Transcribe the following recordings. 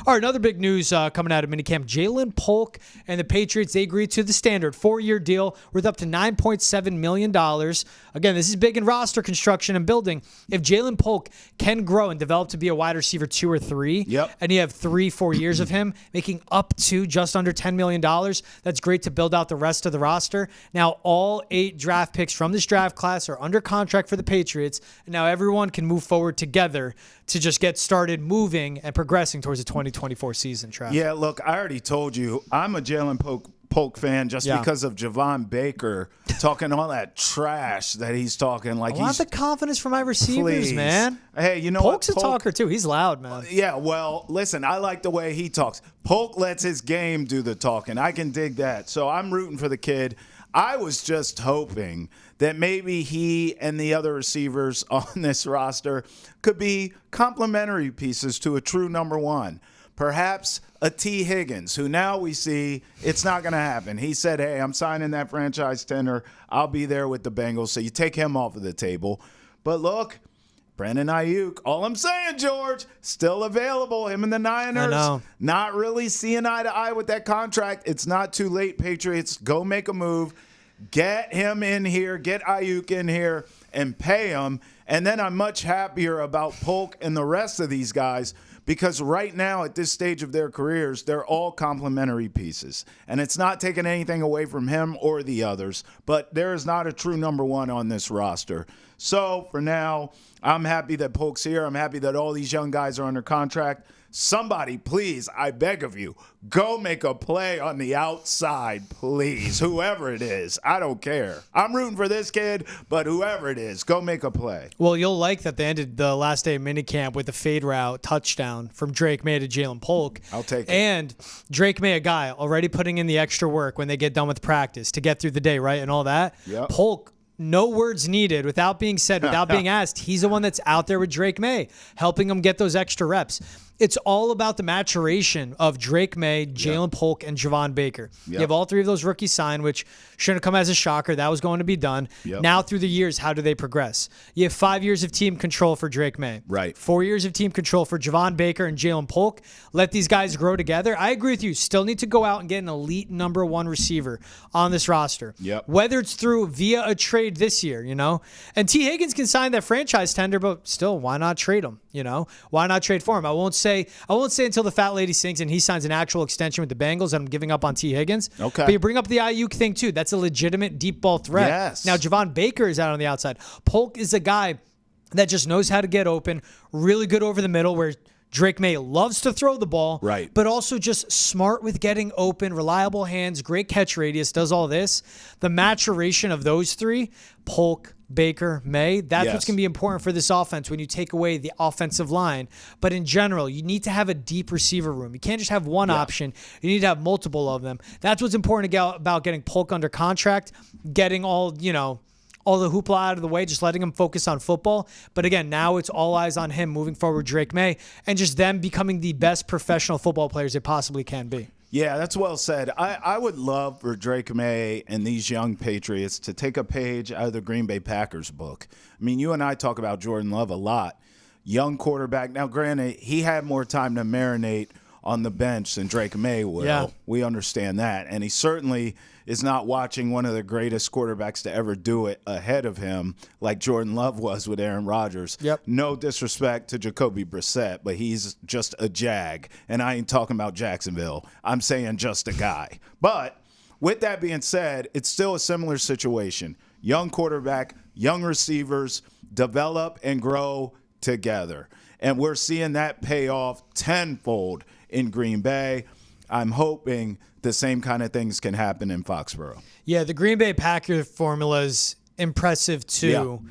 All right, another big news coming out of minicamp. Jalen Polk and the Patriots, they agreed to the standard 4-year deal worth up to $9.7 million. Again, this is big in roster construction and building. If Jalen Polk can grow and develop to be a wide receiver 2 or 3, and you have 3-4 years of him making up to just under $10 million, that's great to build out the rest of the roster. Now, all 8 draft picks from this draft class are under contract for the Patriots, and now everyone can move forward together to just get started moving and progressing towards the 2024 season, Trav. Yeah, look, I already told you, I'm a Jalen Polk fan just because of Javon Baker talking all that trash that he's talking. Like, I want the confidence from my receivers, man. Hey, you know Polk's what? a talker, too. He's loud, man. Yeah, well, listen, I like the way he talks. Polk lets his game do the talking. I can dig that. So I'm rooting for the kid. I was just hoping that maybe he and the other receivers on this roster could be complementary pieces to a true number one. Perhaps a T. Higgins, who now we see it's not going to happen. He said, hey, I'm signing that franchise tender. I'll be there with the Bengals. So you take him off of the table. But look, Brandon Ayuk, all I'm saying, George, still available. Him and the Niners, not really seeing eye to eye with that contract. It's not too late, Patriots. Go make a move. Get him in here. Get Ayuk in here and pay him. And then I'm much happier about Polk and the rest of these guys because right now at this stage of their careers, they're all complementary pieces. And it's not taking anything away from him or the others, but there is not a true number one on this roster. So for now, I'm happy that Polk's here. I'm happy that all these young guys are under contract. Somebody, please, I beg of you, go make a play on the outside, please. Whoever it is, I don't care. I'm rooting for this kid, but whoever it is, go make a play. Well, you'll like that they ended the last day of minicamp with a fade route touchdown from Drake Maye to Jalen Polk. I'll take it. And Drake Maye, a guy already putting in the extra work when they get done with practice to get through the day, right, and all that. Yep. Polk, no words needed, without being said, without being asked. He's the one that's out there with Drake Maye, helping him get those extra reps. It's all about the maturation of Drake Maye, Jalen Polk, and Javon Baker. You have all 3 of those rookies signed, which shouldn't have come as a shocker. That was going to be done. Now, through the years, how do they progress? You have 5 years of team control for Drake Maye. Right. 4 years of team control for Javon Baker and Jalen Polk. Let these guys grow together. I agree with you. Still need to go out and get an elite number 1 receiver on this roster. Whether it's through via a trade this year, you know. And T. Higgins can sign that franchise tender, but still, why not trade him? You know, why not trade for him? I won't say until the fat lady sings and he signs an actual extension with the Bengals that I'm giving up on T. Higgins. Okay. But you bring up the Ayuk thing too. That's a legitimate deep ball threat. Yes. Now, Javon Baker is out on the outside. Polk is a guy that just knows how to get open, really good over the middle where Drake Maye loves to throw the ball, but also just smart with getting open, reliable hands, great catch radius, does all this. The maturation of those 3, Polk, Baker, May, that's what's going to be important for this offense when you take away the offensive line. But in general, you need to have a deep receiver room. You can't just have one option. You need to have multiple of them. That's what's important about getting Polk under contract, getting all the hoopla out of the way, just letting him focus on football. But again, now it's all eyes on him moving forward, Drake Maye, and just them becoming the best professional football players they possibly can be. Yeah, that's well said. I would love for Drake Maye and these young Patriots to take a page out of the Green Bay Packers book. I mean, you and I talk about Jordan Love a lot. Young quarterback. Now, granted, he had more time to marinate on the bench than Drake Maye will. Yeah. We understand that. And he certainly is not watching one of the greatest quarterbacks to ever do it ahead of him like Jordan Love was with Aaron Rodgers. No disrespect to Jacoby Brissett, but he's just a jag. And I ain't talking about Jacksonville. I'm saying just a guy. But with that being said, it's still a similar situation. Young quarterback, young receivers, develop and grow together. And we're seeing that pay off tenfold in Green Bay. I'm hoping the same kind of things can happen in Foxboro. Yeah, the Green Bay Packers formula is impressive too.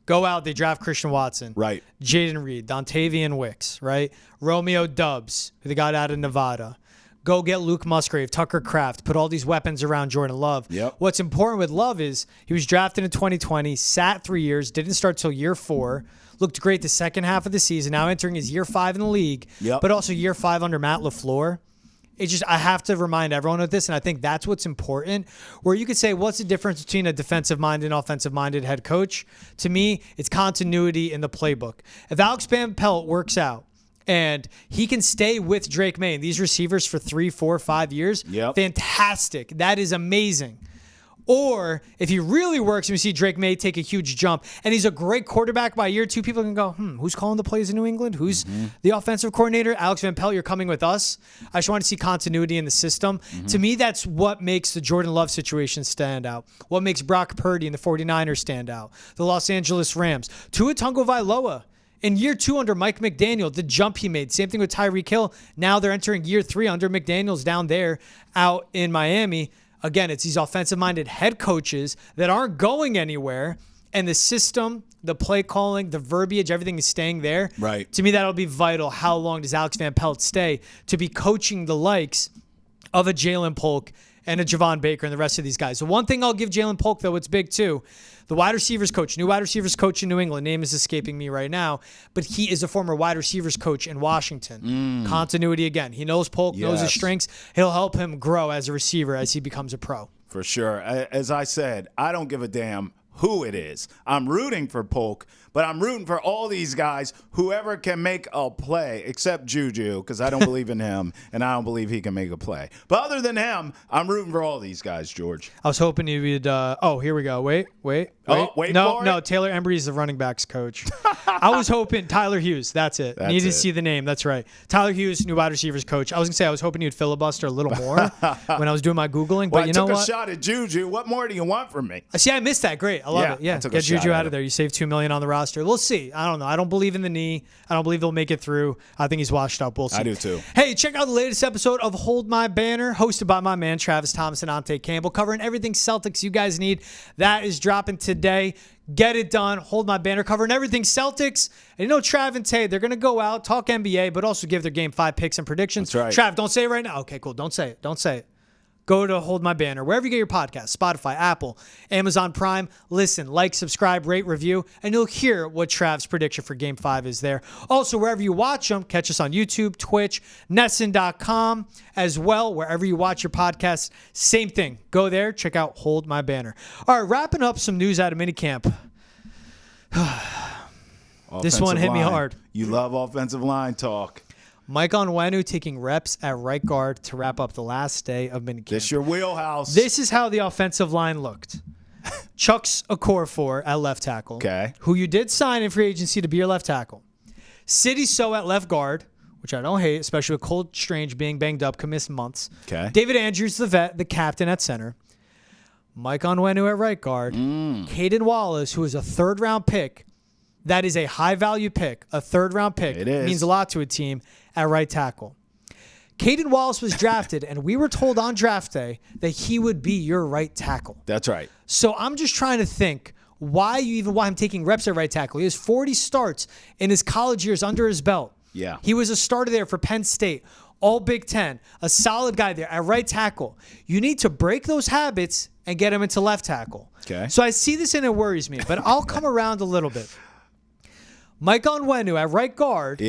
Go out, they draft Christian Watson. Right. Jaden Reed, Dontavian Wicks, right? Romeo Doubs, who they got out of Nevada. Go get Luke Musgrave, Tucker Kraft, put all these weapons around Jordan Love. What's important with Love is he was drafted in 2020, sat 3 years, didn't start till year 4, looked great the second half of the season, now entering his year 5 in the league, but also year 5 under Matt LaFleur. It's just, I have to remind everyone of this, and I think that's what's important, where you could say, what's the difference between a defensive-minded and offensive-minded head coach? To me, it's continuity in the playbook. If Alex Van Pelt works out and he can stay with Drake Maye and these receivers for 3, 4, 5 years, fantastic. That is amazing. Or if he really works and we see Drake Maye take a huge jump and he's a great quarterback by year 2, people can go, who's calling the plays in New England? Who's the offensive coordinator? Alex Van Pelt, you're coming with us. I just want to see continuity in the system. To me, that's what makes the Jordan Love situation stand out. What makes Brock Purdy and the 49ers stand out. The Los Angeles Rams. Tua Tagovailoa. In year 2 under Mike McDaniel, the jump he made. Same thing with Tyreek Hill. Now they're entering year 3 under McDaniels down there out in Miami. Again, it's these offensive-minded head coaches that aren't going anywhere, and the system, the play calling, the verbiage, everything is staying there. Right. To me, that'll be vital. How long does Alex Van Pelt stay to be coaching the likes of a Jalen Polk and a Javon Baker and the rest of these guys? The one thing I'll give Jalen Polk, though, it's big too. The wide receivers coach, new wide receivers coach in New England, name is escaping me right now, but he is a former wide receivers coach in Washington. Continuity again. He knows Polk, knows his strengths. He'll help him grow as a receiver as he becomes a pro. For sure. As I said, I don't give a damn who it is. I'm rooting for Polk, but I'm rooting for all these guys, whoever can make a play, except Juju, because I don't believe in him, and I don't believe he can make a play. But other than him, I'm rooting for all these guys, George. I was hoping you would here we go. Wait. No, Taylor Embry is the running backs coach. I was hoping Tyler Hughes. That's it. Needed to see the name. That's right. Tyler Hughes, new wide receivers coach. I was going to say I was hoping you'd filibuster a little more when I was doing my Googling, but you know what? I took a shot at Juju. What more do you want from me? See, I missed that. Great. I love it. Yeah, get Juju out of there. You saved $2 million on the roster. We'll see. I don't know. I don't believe in the knee. I don't believe they'll make it through. I think he's washed up. We'll see. I do too. Hey, check out the latest episode of Hold My Banner, hosted by my man Travis Thomas and Ante Campbell, covering everything Celtics you guys need. That is dropping today. Get it done. Hold My Banner, covering everything Celtics. And you know, Trav and Tay, they're going to go out, talk NBA, but also give their Game 5 picks and predictions. That's right. Trav, don't say it right now. Okay, cool. Don't say it. Don't say it. Go to Hold My Banner, wherever you get your podcasts, Spotify, Apple, Amazon Prime. Listen, like, subscribe, rate, review, and you'll hear what Trav's prediction for Game 5 is there. Also, wherever you watch them, catch us on YouTube, Twitch, Nesson.com as well. Wherever you watch your podcasts, same thing. Go there, check out Hold My Banner. All right, wrapping up some news out of minicamp. This one hit me hard. You love offensive line talk. Mike Onwenu taking reps at right guard to wrap up the last day of minicamp. This your wheelhouse. This is how the offensive line looked. Chuck's Okorafor at left tackle, who you did sign in free agency to be your left tackle. Sidney So at left guard, which I don't hate, especially with Cole Strange being banged up, could miss months. David Andrews, the vet, the captain at center. Mike Onwenu at right guard. Caden Wallace, who is a third-round pick. That is a high-value pick. A third-round pick. It is. Means a lot to a team at right tackle. Caden Wallace was drafted, and we were told on draft day that he would be your right tackle. That's right. So I'm just trying to think why him taking reps at right tackle. He has 40 starts in his college years under his belt. Yeah. He was a starter there for Penn State, all Big Ten, a solid guy there at right tackle. You need to break those habits and get him into left tackle. So I see this and it worries me, but I'll come around a little bit. Mike Onwenu at right guard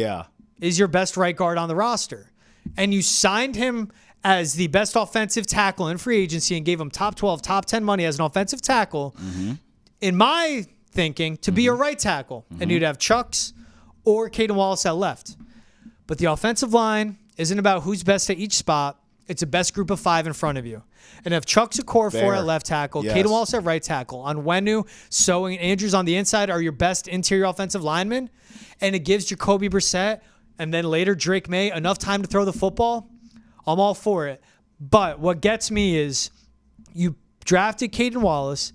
is your best right guard on the roster. And you signed him as the best offensive tackle in free agency and gave him top 12, top 10 money as an offensive tackle. In my thinking, to be a right tackle. And you'd have Chucks or Caden Wallace at left. But the offensive line isn't about who's best at each spot. It's a best group of 5 in front of you. And if Chuck's Okorafor at left tackle, Caden Wallace at right tackle, Onwenu, So, and Andrews on the inside are your best interior offensive linemen, and it gives Jacoby Brissett and then later Drake Maye enough time to throw the football, I'm all for it. But what gets me is you drafted Caden Wallace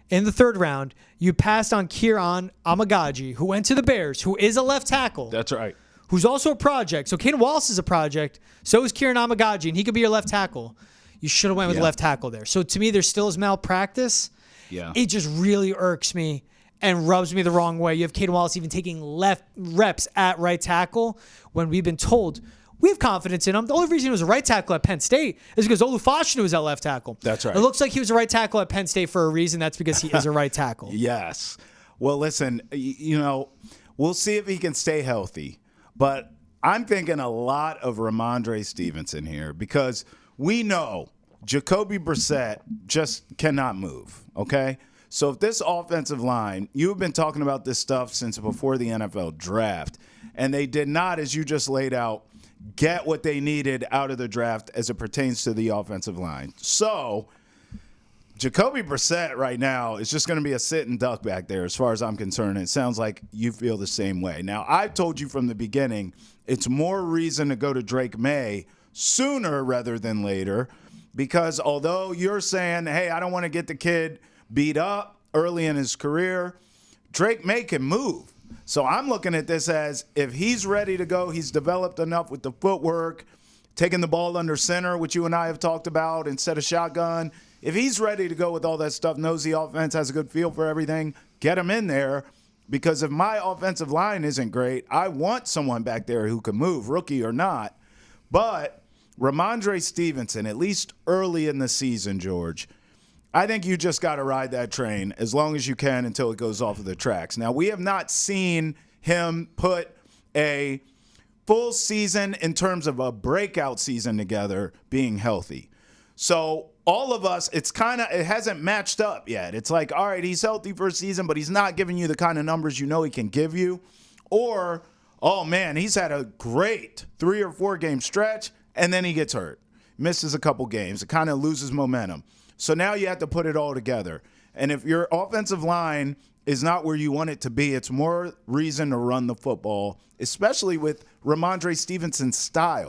in the 3rd round. You passed on Kieran Amagaji, who went to the Bears, who is a left tackle. That's right. Who's also a project. So Caden Wallace is a project. So is Kieran Amagaji, and he could be your left tackle. You should have went with left tackle there. So to me, there still is malpractice. It just really irks me and rubs me the wrong way. You have Caden Wallace even taking left reps at right tackle when we've been told we have confidence in him. The only reason he was a right tackle at Penn State is because Olufashinu was at left tackle. That's right. It looks like he was a right tackle at Penn State for a reason. That's because he is a right tackle. Yes. Well, listen, we'll see if he can stay healthy. But I'm thinking a lot of Ramondre Stevenson here because we know Jacoby Brissett just cannot move, okay? So if this offensive line, you have been talking about this stuff since before the NFL draft, and they did not, as you just laid out, get what they needed out of the draft as it pertains to the offensive line. So Jacoby Brissett right now is just going to be a sitting duck back there as far as I'm concerned. It sounds like you feel the same way. Now, I've told you from the beginning it's more reason to go to Drake Maye sooner rather than later, because although you're saying, hey, I don't want to get the kid beat up early in his career, Drake Maye can move. So I'm looking at this as if he's ready to go, he's developed enough with the footwork, taking the ball under center, which you and I have talked about, instead of shotgun. If he's ready to go with all that stuff, knows the offense, has a good feel for everything, get him in there. Because if my offensive line isn't great, I want someone back there who can move, rookie or not. But Ramondre Stevenson, at least early in the season, George, I think you just got to ride that train as long as you can until it goes off of the tracks. Now, we have not seen him put a full season in terms of a breakout season together being healthy. So all of us, it hasn't matched up yet. It's like, all right, he's healthy for a season, but he's not giving you the kind of numbers you know he can give you. Or, oh, man, he's had a great 3 or 4 game stretch, and then he gets hurt, misses a couple games. It kind of loses momentum. So now you have to put it all together. And if your offensive line is not where you want it to be, it's more reason to run the football, especially with Ramondre Stevenson's style.